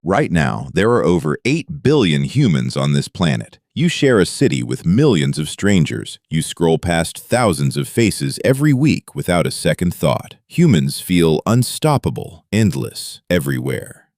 Right now, there are over 8 billion humans on this planet. You share a city with millions of strangers. You scroll past thousands of faces every week without a second thought. Humans feel unstoppable, endless, everywhere.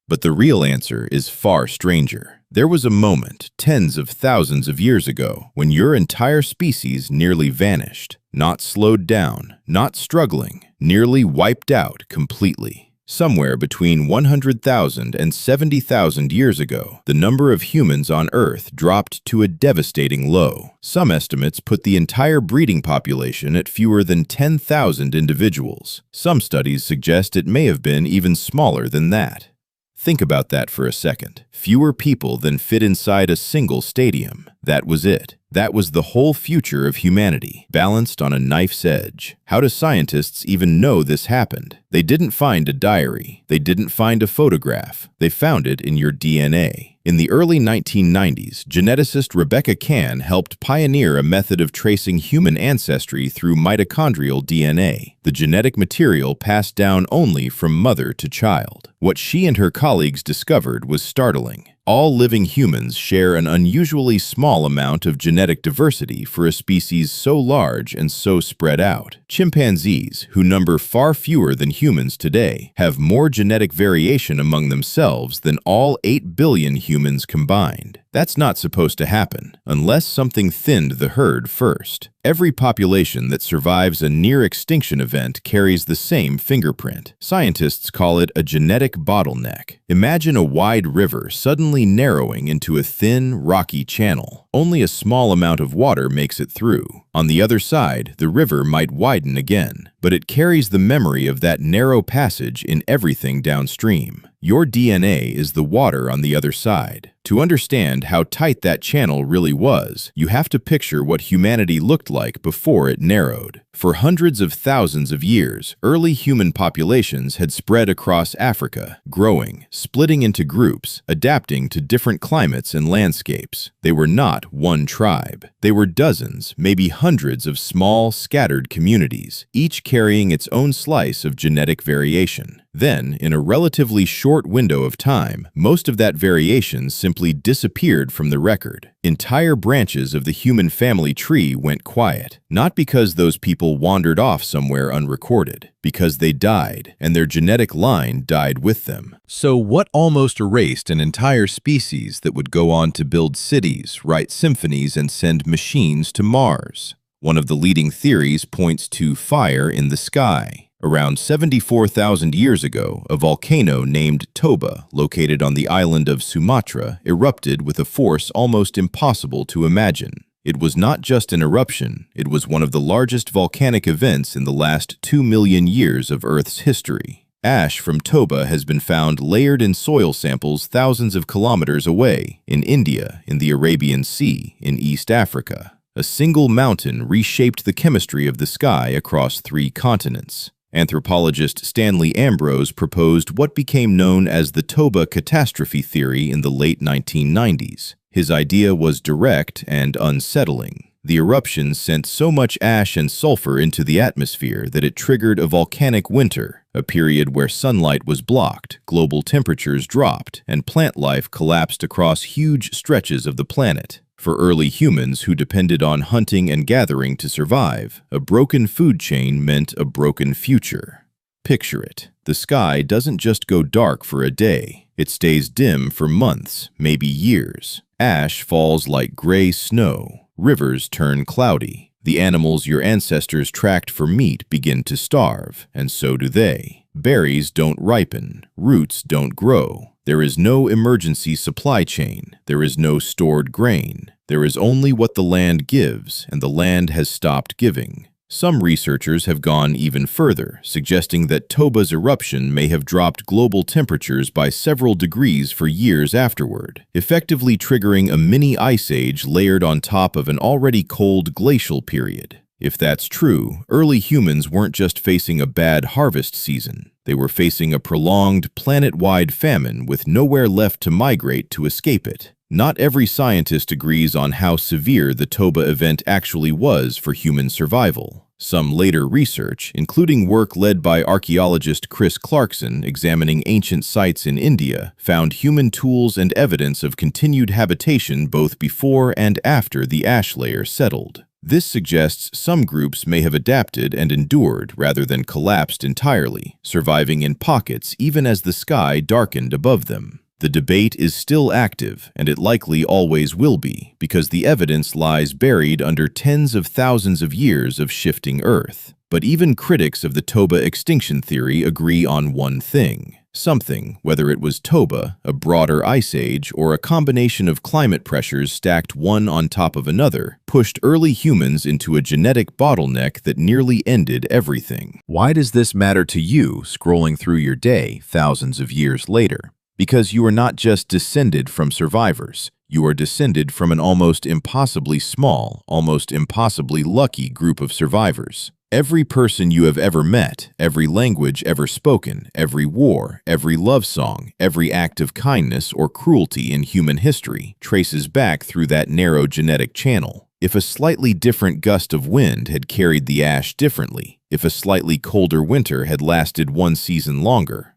But the real answer is far stranger. There was a moment, tens of thousands of years ago, when your entire species nearly vanished. Not slowed down, not struggling, nearly wiped out completely. Somewhere between 100,000 and 70,000 years ago, the number of humans on Earth dropped to a devastating low. Some estimates put the entire breeding population at fewer than 10,000 individuals. Some studies suggest it may have been even smaller than that. Think about that for a second. Fewer people than fit inside a single stadium. That was it. That was the whole future of humanity, balanced on a knife's edge. How do scientists even know this happened? They didn't find a diary. They didn't find a photograph. They found it in your DNA. In the early 1990s, geneticist Rebecca Cann helped pioneer a method of tracing human ancestry through mitochondrial DNA, the genetic material passed down only from mother to child. What she and her colleagues discovered was startling. All living humans share an unusually small amount of genetic diversity for a species so large and so spread out. Chimpanzees, who number far fewer than humans today, have more genetic variation among themselves than all 8 billion humans combined. That's not supposed to happen, unless something thinned the herd first. Every population that survives a near-extinction event carries the same fingerprint. Scientists call it a genetic bottleneck. Imagine a wide river suddenly narrowing into a thin, rocky channel. Only a small amount of water makes it through. On the other side, the river might widen again, but it carries the memory of that narrow passage in everything downstream. Your DNA is the water on the other side. To understand how tight that channel really was, you have to picture what humanity looked like before it narrowed. For hundreds of thousands of years, early human populations had spread across Africa, growing, splitting into groups, adapting to different climates and landscapes. They were not one tribe. They were dozens, maybe hundreds of small, scattered communities, each carrying its own slice of genetic variation. Then, in a relatively short window of time, most of that variation simply disappeared from the record. Entire branches of the human family tree went quiet, not because those people wandered off somewhere unrecorded, because they died, and their genetic line died with them. So what almost erased an entire species that would go on to build cities, write symphonies, and send machines to Mars? One of the leading theories points to fire in the sky. Around 74,000 years ago, a volcano named Toba, located on the island of Sumatra, erupted with a force almost impossible to imagine. It was not just an eruption, it was one of the largest volcanic events in the last 2 million years of Earth's history. Ash from Toba has been found layered in soil samples thousands of kilometers away, in India, in the Arabian Sea, in East Africa. A single mountain reshaped the chemistry of the sky across 3 continents. Anthropologist Stanley Ambrose proposed what became known as the Toba catastrophe theory in the late 1990s. His idea was direct and unsettling. The eruption sent so much ash and sulfur into the atmosphere that it triggered a volcanic winter, a period where sunlight was blocked, global temperatures dropped, and plant life collapsed across huge stretches of the planet. For early humans who depended on hunting and gathering to survive, a broken food chain meant a broken future. Picture it. The sky doesn't just go dark for a day. It stays dim for months, maybe years. Ash falls like gray snow. Rivers turn cloudy. The animals your ancestors tracked for meat begin to starve, and so do they. Berries don't ripen. Roots don't grow. There is no emergency supply chain. There is no stored grain. There is only what the land gives, and the land has stopped giving. Some researchers have gone even further, suggesting that Toba's eruption may have dropped global temperatures by several degrees for years afterward, effectively triggering a mini ice age layered on top of an already cold glacial period. If that's true, early humans weren't just facing a bad harvest season. They were facing a prolonged, planet-wide famine with nowhere left to migrate to escape it. Not every scientist agrees on how severe the Toba event actually was for human survival. Some later research, including work led by archaeologist Chris Clarkson examining ancient sites in India, found human tools and evidence of continued habitation both before and after the ash layer settled. This suggests some groups may have adapted and endured rather than collapsed entirely, surviving in pockets even as the sky darkened above them. The debate is still active, and it likely always will be, because the evidence lies buried under tens of thousands of years of shifting Earth. But even critics of the Toba extinction theory agree on one thing. Something, whether it was Toba, a broader ice age, or a combination of climate pressures stacked one on top of another, pushed early humans into a genetic bottleneck that nearly ended everything. Why does this matter to you scrolling through your day thousands of years later? Because you are not just descended from survivors. You are descended from an almost impossibly small, almost impossibly lucky group of survivors. Every person you have ever met, every language ever spoken, every war, every love song, every act of kindness or cruelty in human history traces back through that narrow genetic channel. If a slightly different gust of wind had carried the ash differently, if a slightly colder winter had lasted one season longer,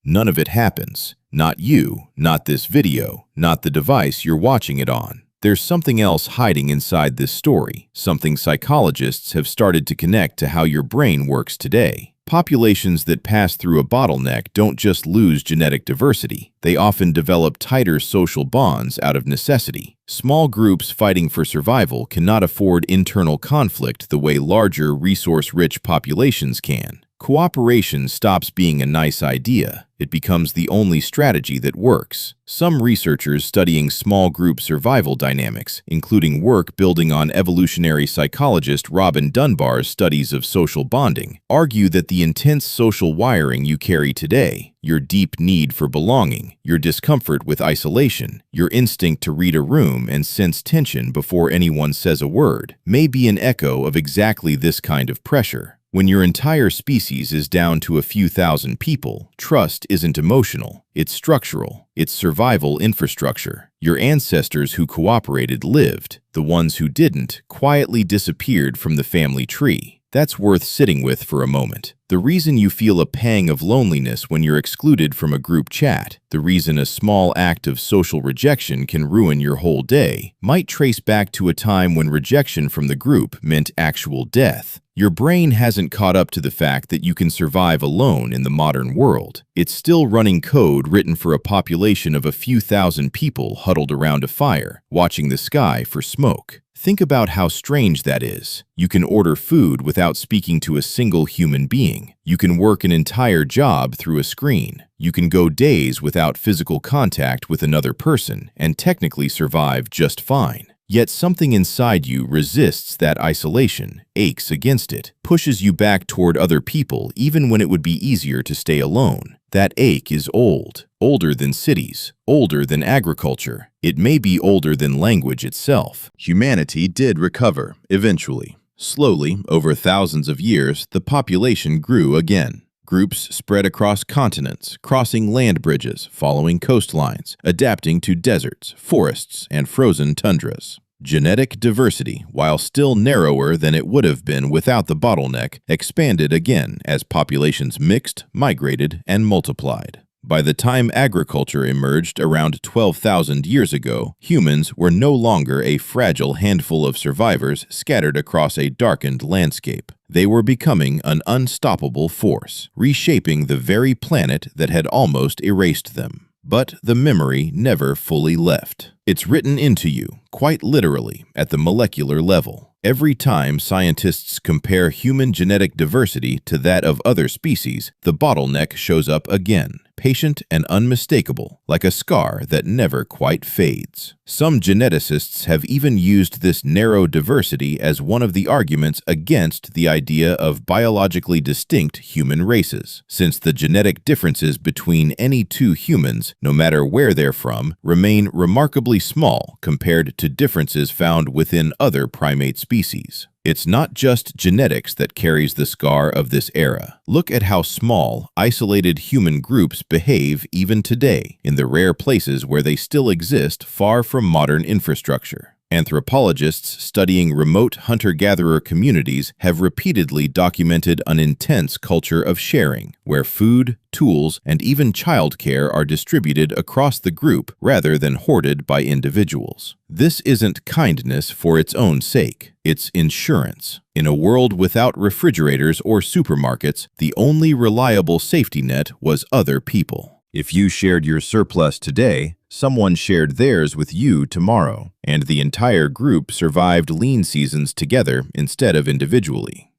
none of it happens. Not you, not this video, not the device you're watching it on. There's something else hiding inside this story, something psychologists have started to connect to how your brain works today. Populations that pass through a bottleneck don't just lose genetic diversity. They often develop tighter social bonds out of necessity. Small groups fighting for survival cannot afford internal conflict the way larger, resource-rich populations can. Cooperation stops being a nice idea. It becomes the only strategy that works. Some researchers studying small group survival dynamics, including work building on evolutionary psychologist Robin Dunbar's studies of social bonding, argue that the intense social wiring you carry today, your deep need for belonging, your discomfort with isolation, your instinct to read a room and sense tension before anyone says a word, may be an echo of exactly this kind of pressure. When your entire species is down to a few thousand people, trust isn't emotional, it's structural, it's survival infrastructure. Your ancestors who cooperated lived, the ones who didn't quietly disappeared from the family tree. That's worth sitting with for a moment. The reason you feel a pang of loneliness when you're excluded from a group chat, the reason a small act of social rejection can ruin your whole day, might trace back to a time when rejection from the group meant actual death. Your brain hasn't caught up to the fact that you can survive alone in the modern world. It's still running code written for a population of a few thousand people huddled around a fire, watching the sky for smoke. Think about how strange that is. You can order food without speaking to a single human being. You can work an entire job through a screen. You can go days without physical contact with another person and technically survive just fine. Yet something inside you resists that isolation, aches against it, pushes you back toward other people even when it would be easier to stay alone. That ache is old, older than cities, older than agriculture. It may be older than language itself. Humanity did recover, eventually. Slowly, over thousands of years, the population grew again. Groups spread across continents, crossing land bridges, following coastlines, adapting to deserts, forests, and frozen tundras. Genetic diversity, while still narrower than it would have been without the bottleneck, expanded again as populations mixed, migrated, and multiplied. By the time agriculture emerged around 12,000 years ago, humans were no longer a fragile handful of survivors scattered across a darkened landscape. They were becoming an unstoppable force, reshaping the very planet that had almost erased them. But the memory never fully left. It's written into you, quite literally, at the molecular level. Every time scientists compare human genetic diversity to that of other species, the bottleneck shows up again, patient and unmistakable, like a scar that never quite fades. Some geneticists have even used this narrow diversity as one of the arguments against the idea of biologically distinct human races, since the genetic differences between any two humans, no matter where they're from, remain remarkably small compared to differences found within other primate species. It's not just genetics that carries the scar of this era. Look at how small, isolated human groups behave even today, in the rare places where they still exist far from modern infrastructure. Anthropologists studying remote hunter-gatherer communities have repeatedly documented an intense culture of sharing, where food, tools, and even childcare are distributed across the group rather than hoarded by individuals. This isn't kindness for its own sake. It's insurance. In a world without refrigerators or supermarkets, the only reliable safety net was other people. If you shared your surplus today, someone shared theirs with you tomorrow, and the entire group survived lean seasons together instead of individually.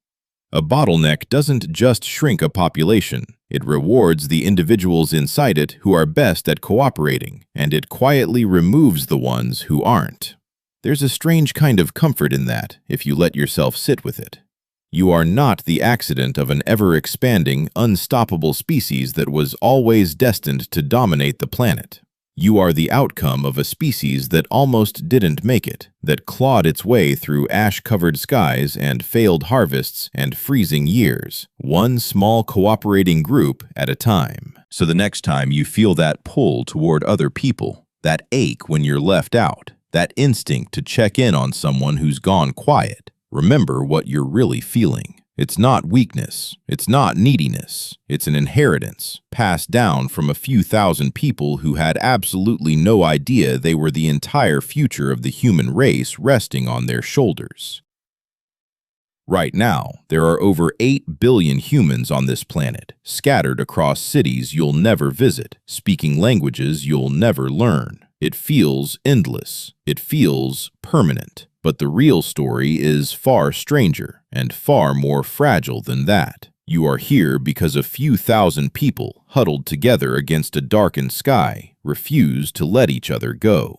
A bottleneck doesn't just shrink a population, it rewards the individuals inside it who are best at cooperating, and it quietly removes the ones who aren't. There's a strange kind of comfort in that, if you let yourself sit with it. You are not the accident of an ever-expanding, unstoppable species that was always destined to dominate the planet. You are the outcome of a species that almost didn't make it, that clawed its way through ash-covered skies and failed harvests and freezing years, one small cooperating group at a time. So the next time you feel that pull toward other people, that ache when you're left out, that instinct to check in on someone who's gone quiet, remember what you're really feeling. It's not weakness. It's not neediness. It's an inheritance passed down from a few thousand people who had absolutely no idea they were the entire future of the human race resting on their shoulders. Right now, there are over 8 billion humans on this planet, scattered across cities you'll never visit, speaking languages you'll never learn. It feels endless. It feels permanent. But the real story is far stranger and far more fragile than that. You are here because a few thousand people, huddled together against a darkened sky, refuse to let each other go.